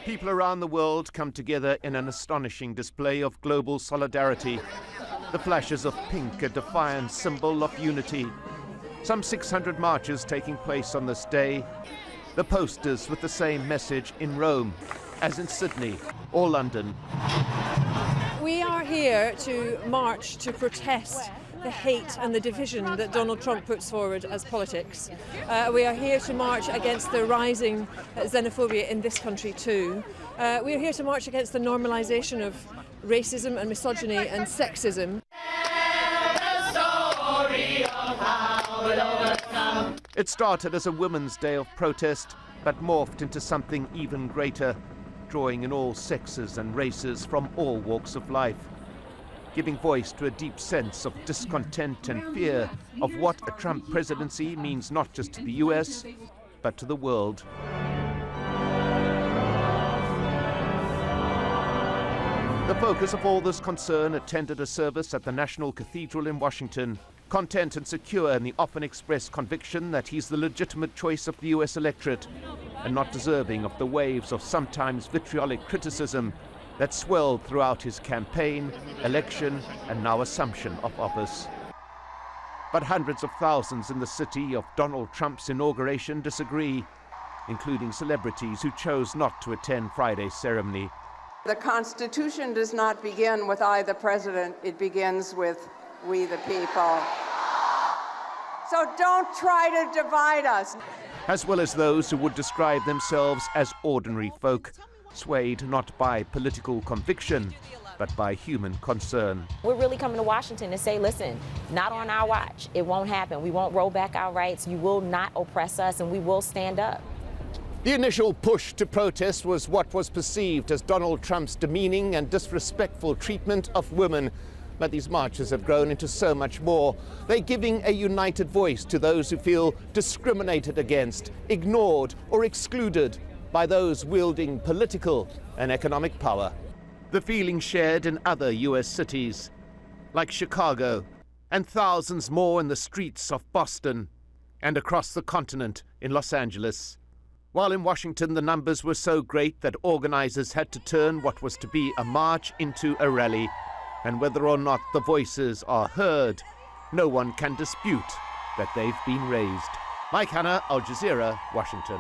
People around the world come together in an astonishing display of global solidarity. The flashes of pink, a defiant symbol of unity. Some 600 marches taking place on this day. The posters with the same message in Rome as in Sydney or London. We are here to march to protest the hate and the division that Donald Trump puts forward as politics. We are here to march against the rising xenophobia in this country too. We are here to march against the normalisation of racism and misogyny and sexism. It started as a Women's Day of protest, but morphed into something even greater, drawing in all sexes and races from all walks of life, giving voice to a deep sense of discontent and fear of what a Trump presidency means not just to the US, but to the world. The focus of all this concern attended a service at the National Cathedral in Washington, content and secure in the often expressed conviction that he's the legitimate choice of the US electorate and not deserving of the waves of sometimes vitriolic criticism that swelled throughout his campaign, election, and now assumption of office. But hundreds of thousands in the city of Donald Trump's inauguration disagree, including celebrities who chose not to attend Friday's ceremony. The Constitution does not begin with I, the President. It begins with we, the people. So don't try to divide us. As well as those who would describe themselves as ordinary folk, swayed not by political conviction, but by human concern. We're really coming to Washington to say, listen, not on our watch. It won't happen. We won't roll back our rights. You will not oppress us, and we will stand up. The initial push to protest was what was perceived as Donald Trump's demeaning and disrespectful treatment of women. But these marches have grown into so much more. They're giving a united voice to those who feel discriminated against, ignored, or excluded by those wielding political and economic power. The feeling shared in other US cities, like Chicago, and thousands more in the streets of Boston, and across the continent in Los Angeles. While in Washington the numbers were so great that organizers had to turn what was to be a march into a rally. And whether or not the voices are heard, no one can dispute that they've been raised. Mike Hanna, Al Jazeera, Washington.